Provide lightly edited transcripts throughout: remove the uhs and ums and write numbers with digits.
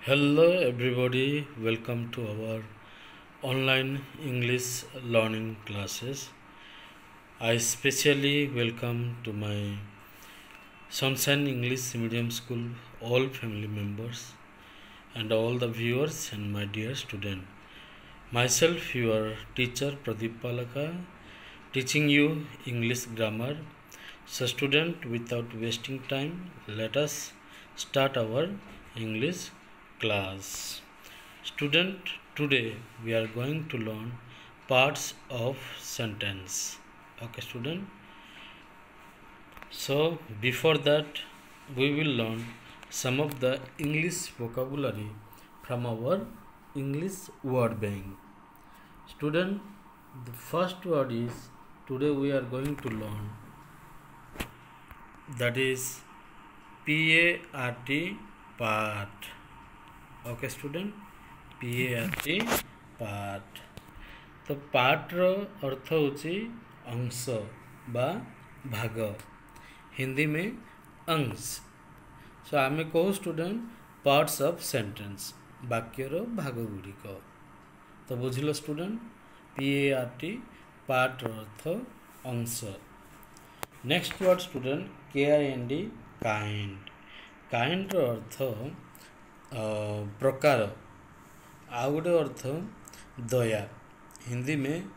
Hello everybody, welcome to our online English learning classes. I especially welcome to my Sunshine English Medium School all family members and all the viewers and my dear student. Myself your teacher Pradeep Palaka teaching you English grammar. So student, without wasting time, let us start our English class. Student, today we are going to learn parts of sentence. Okay student. So before that we will learn some of the English vocabulary from our English word bank. Student, the first word is today we are going to learn, that is PART, part. Okay student, PART, part. तो part रो अर्थ होची अंश बा भाग, हिंदी में अंश. So आमे कहू student parts of sentence, वाक्यर भाग गुड़िक. तो बुझिल स्टूडेंट, PART पार्ट अर्थ अंश. Next word student KIND, kind. Kind अर्थ प्रकार. आउ गोटे अर्थ दया, हिंदी में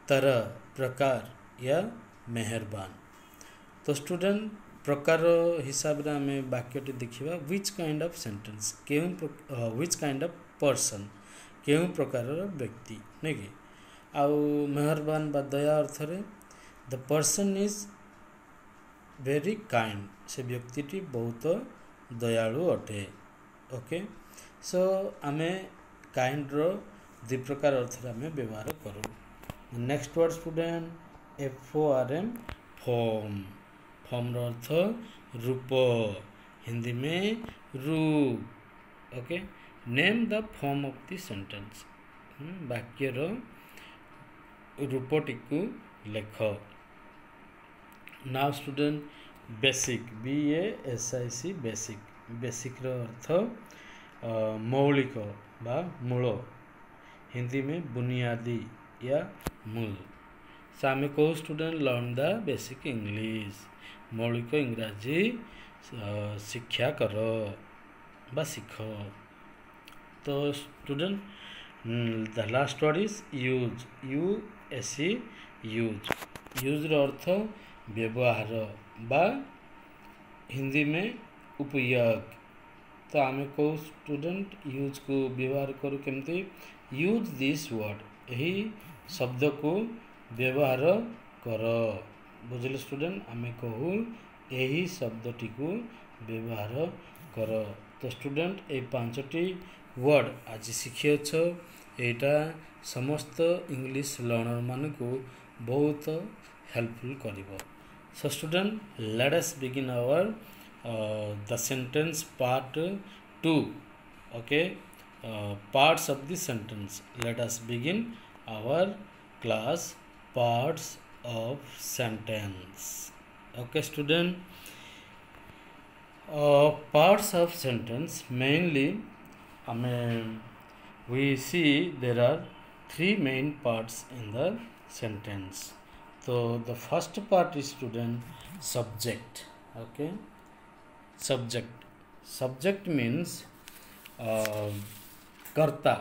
तरह, प्रकार या मेहरबान. तो स्टूडेंट प्रकार हिसाब रे आमे वाक्यटी देखिबा which kind of sentence, which kind of person, केउ प्रकार व्यक्ति नहीं कि. आउ मेहरबान बा दया अर्थ रे the person is very kind, से व्यक्तिटी बहुत दयालु अटे. ओके, सो आमे काइंड रो दि प्रकार अर्थ आमे व्यवहार करूँ. Next word student FORM, form. Form रो अर्थ रूप, हिंदी में रूप. Okay, name the form of the sentence, वाक्य रो रूपटी को लेख. Now student basic, BASIC, basic. Basic रो अर्थ मौलिक बा मूल, हिंदी में बुनियादी या मूल. सामे को student learn the basic English, मौलिक इंग्राजी शिक्षा कर बा सीख. तो student the last word is use, USE, use. Use रो अर्थ व्यवहार बा हिंदी में उपयोग. तो आमे को स्टूडेंट यूज को व्यवहार करूँ केमती, यूज दिस वर्ड, यही शब्द को व्यवहार कर. बुझल स्टूडेंट, आमे कहू यही शब्दटी को व्यवहार कर. तो स्टूडेंट ये पांचटी वर्ड आज शिखी अछ, एटा समस्त इंग्लिश लर्नर मान को बहुत हेल्पफुल करिवो. So student let us begin our the sentence part 2. Okay, parts of the sentence. Let us begin our class parts of sentence. Okay student, parts of sentence mainly we see there are three main parts in the sentence. So the first part is student subject. Okay, subject. Subject means कर्ता,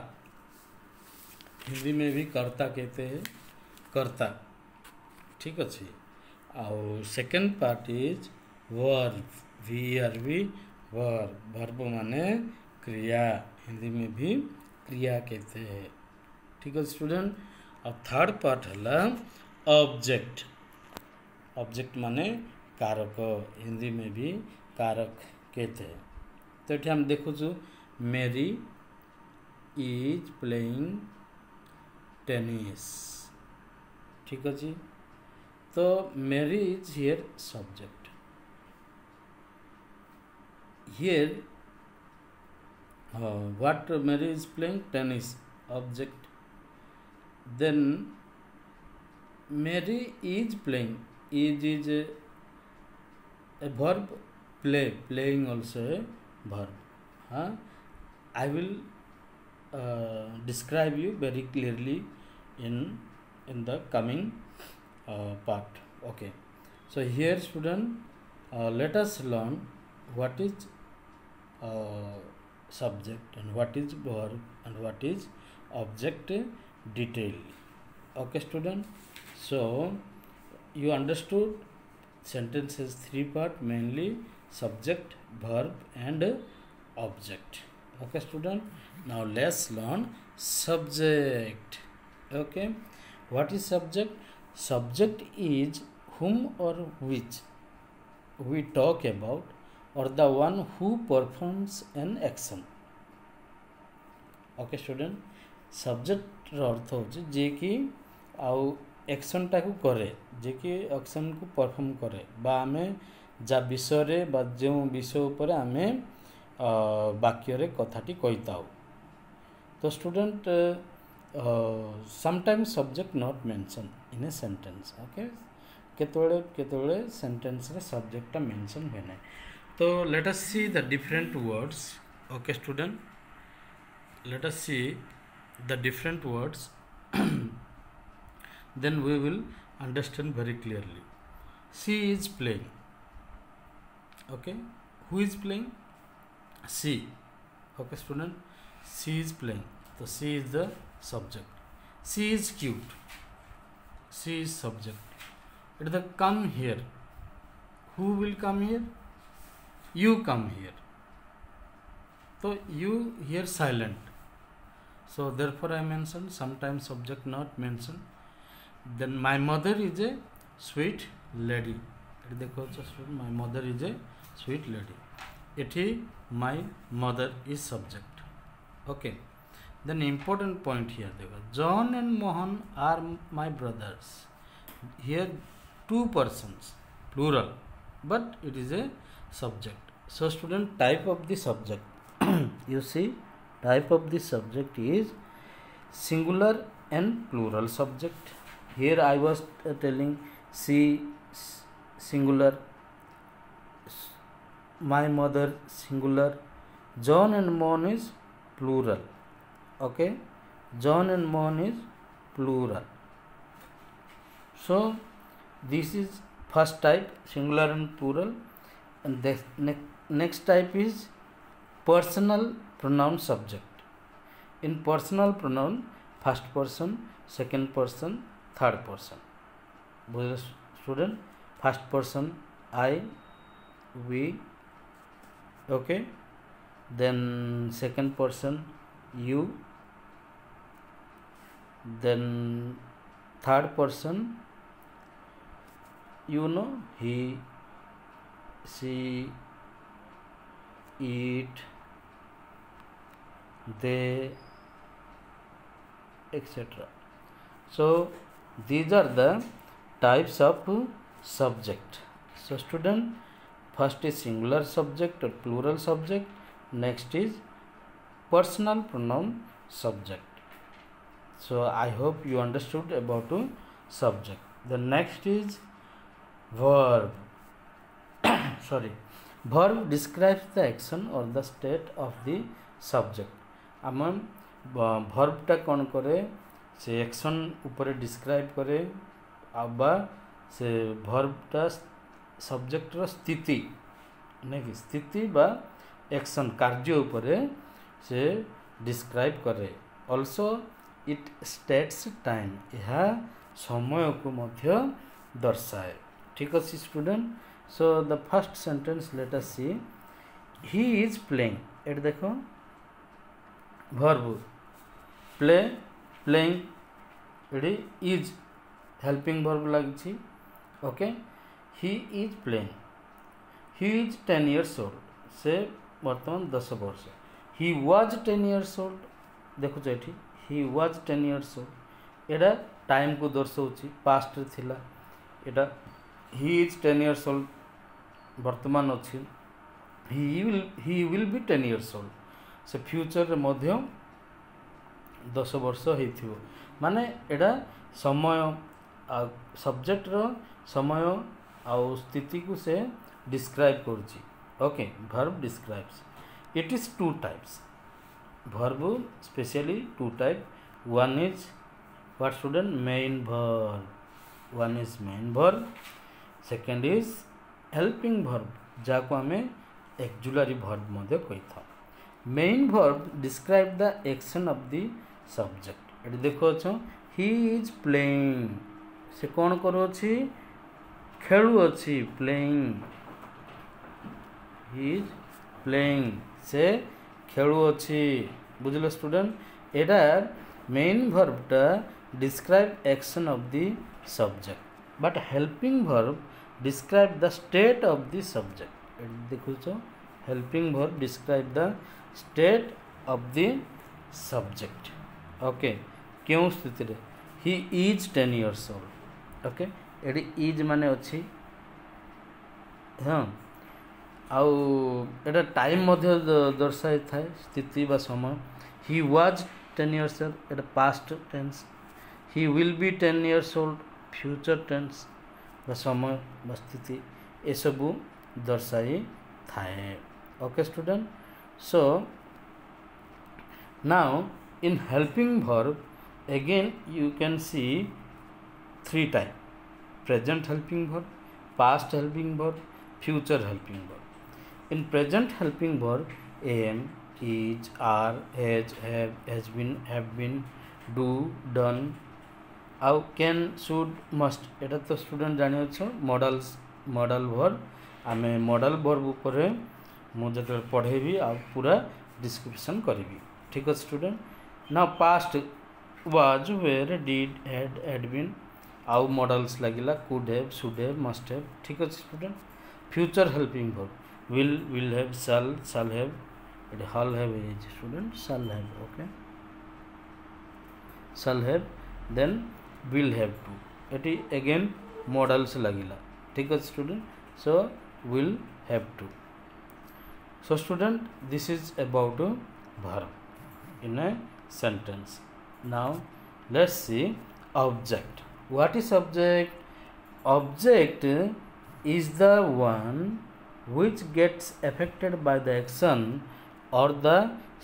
हिंदी में भी कर्ता कहते हैं, कर्ता. ठीक अच्छे. और second part is verb, VERB, verb. Verb माने क्रिया, हिंदी में भी क्रिया कहते हैं. ठीक है स्टूडेंट. और थर्ड पार्ट है ऑब्जेक्ट. ऑब्जेक्ट माने कारक, हिंदी में भी कारक कहते हैं. तो ये हम देखु मेरी इज प्लेइंग टेनिस. ठीक अच्छे. तो Mary is here subject. Here what Mary is playing tennis, object. Then Mary is playing, is a verb, play, playing also a verb. I will describe you very clearly in the coming part. Okay, so here student, let us learn what is subject and what is verb and what is object detail. Okay student, so you understood sentence has three part, mainly subject, verb and object. Okay student, now let's learn subject. Okay, what is subject? Subject is whom or which we talk about, or the one who performs an action. Okay student, subject ର ଅର୍ଥ ହେଉଛି ଯିଏ କି ଆଉ ଆକ୍ସନଟାକୁ କରେ, ଯିଏ କି ଆକ୍ସନକୁ perform କରେ, ବା ଆମେ ଯା ବିଷୟରେ ବା ଯେଉଁ ବିଷୟ ଉପରେ ଆମେ ବାକ୍ୟରେ କଥାଟି କହିଥାଉ. ତ student sometimes subject not mentioned in a sentence. Okay, କେତେବେଳେ ସେଣ୍ଟେନ୍ସରେ ସବଜେକ୍ଟଟା ମେନସନ୍ ହୁଏ ନାହିଁ. ତ let us see the different words. Okay student, let us see the different words. Then we will understand very clearly. She is playing. Okay, who is playing? She. Okay student, she is playing, so she is the subject. She is cute, she is subject. It is the come here. Who will come here? You come here. So you here silent, so therefore I mentioned sometimes subject not mentioned. Then my mother is a sweet lady. My mother is a sweet lady. Ethi my mother is subject. Okay, then important point here, John and Mohan are my brothers. Here two persons, plural, but it is a subject. So student, type of the subject you see, type of the subject is singular and plural subject. Here I was telling she singular, my mother singular, John and Mohan is plural. Okay, John and Mohan is plural. So this is first type, singular and plural. And the next type is personal pronoun subject. In personal pronoun, first person, second person, third person. Student, first person I, we. Okay, then second person you, then third person you know, he, she, it, they, etc. So these are the types of subject. So student, first is singular subject or plural subject, next is personal pronoun subject. So I hope you understood about subject. The next is verb. Sorry, verb describes the action or the state of the subject. आम भर्बटा कौन करे, से action उपरे describe करे, आबा से भर्बटा सब्जेक्टर स्थिति नहीं कि स्थिति बा एक्शन कार्य उपरे से डिस्क्राइब करे. ऑल्सो इट स्टेट्स टाइम, यह समय को मध्य दर्शाए. ठीक अच्छे student. So the first sentence let us see, he is playing. At देखो verb play, playing, एडी इज हेल्पिंग verb लगी. Okay, he is playing. he is 10 years old, से वर्तमान 10 वर्ष. he was 10 years old. देखुच एठी he was 10 years old, एडा time को दर्शाउची, past रे थिला. एडा he is 10 years old वर्तमान अछि. he will be 10 years old, से फ्यूचर रे मध्य 10 वर्ष हेथिबो. माने एडा समय सब्जेक्ट रो समय आउ स्थिति को से डिस्क्राइब करूची. Okay, verb describes. It is two types. verb specially two type. One is what student? Main verb. One is main verb. Second is helping verb जाको आमे auxiliary verb मध्य कही था. Main verb describe the action of the subject. Eighty देखो अच्छा he is playing से कौन करो अच्छी खेलु अच्छी playing. He is playing से खेलु अच्छी बुझलो स्टूडेंट एटार मेन verb टा describe action of the subject but helping verb describe the state of the subject. देखो helping verb describe the state of the subject. Okay क्यों स्थिति रे he is 10 years old. Okay eighty is माने अच्छी हाँ आउ एटा time मध्य दर्शाई थाए स्थिति बा समय. he was 10 years old Etah past tense. he will be 10 years old future tense बा समय बा स्थिति ए सबू दर्शाई थाए. Okay student so now in helping verb again you can see three type: present helping verb, past helping verb, future helping verb. In present helping verb am, is, are, has been, have been, do, done, आउ can should must एटा तो student जानी अच्छो modal verb आमे modal verb ऊपर मु जब पढ़ेबी आ पूरा description करी. ठीक है स्टूडेंट ना past was were did had been आउ मॉडल्स लगिला could have should have must have. ठीक है student future helping verb will have shall have एट हल have is student shall have. Okay shall have then will have to एटी again models लगिला. ठीक है student so will have to. So student this is about verb in a sentence. Now let's see object. What is object? Object is the one which gets affected by the action or the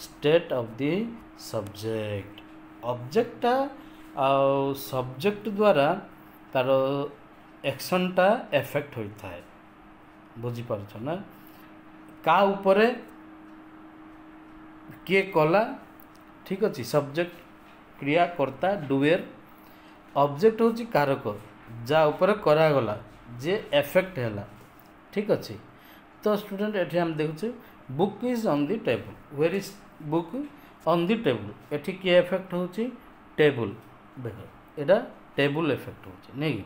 state of the subject. Object टा आउ subject द्वारा तार action टा effect होता है. बुझीपार ना का उपरे किए कला. ठीक अच्छे सब्जेक्ट क्रियाकर्ता डुएर ऑब्जेक्ट हूँ कारक जा ऊपर करागला जे एफेक्ट है. ठीक अच्छे तो स्टूडेंट एठी हम देखुचे book is on the table. Where is book on the table एठी किए एफेक्ट होची टेबल. देख एटा टेबल इफेक्ट होचे नहीं.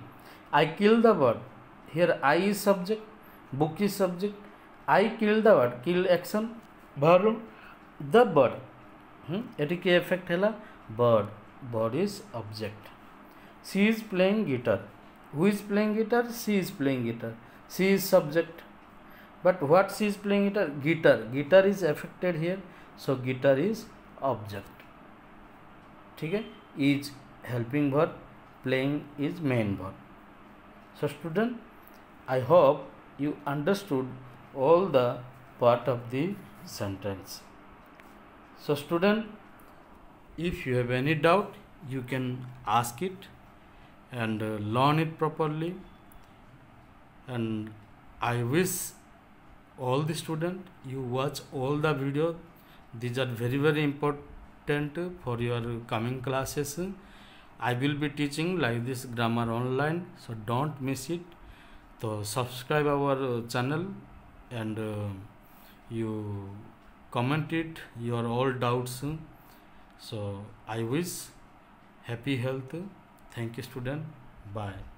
I kill the bird here I is subject book is subject I kill the bird kill action verb the bird एटी के effect हैला bird is object. She is playing guitar who is playing guitar she is playing guitar she is subject but what she is playing guitar is affected here so guitar is object. ठीक है is helping verb playing is main verb. So student I hope you understood all the part of the sentence. So student if you have any doubt you can ask it and learn it properly, and I wish all the student you watch all the video. These are very important for your coming classes. I will be teaching like this grammar online, so don't miss it. So subscribe our channel and you comment it your all doubts. So I wish happy health. Thank you student. Bye.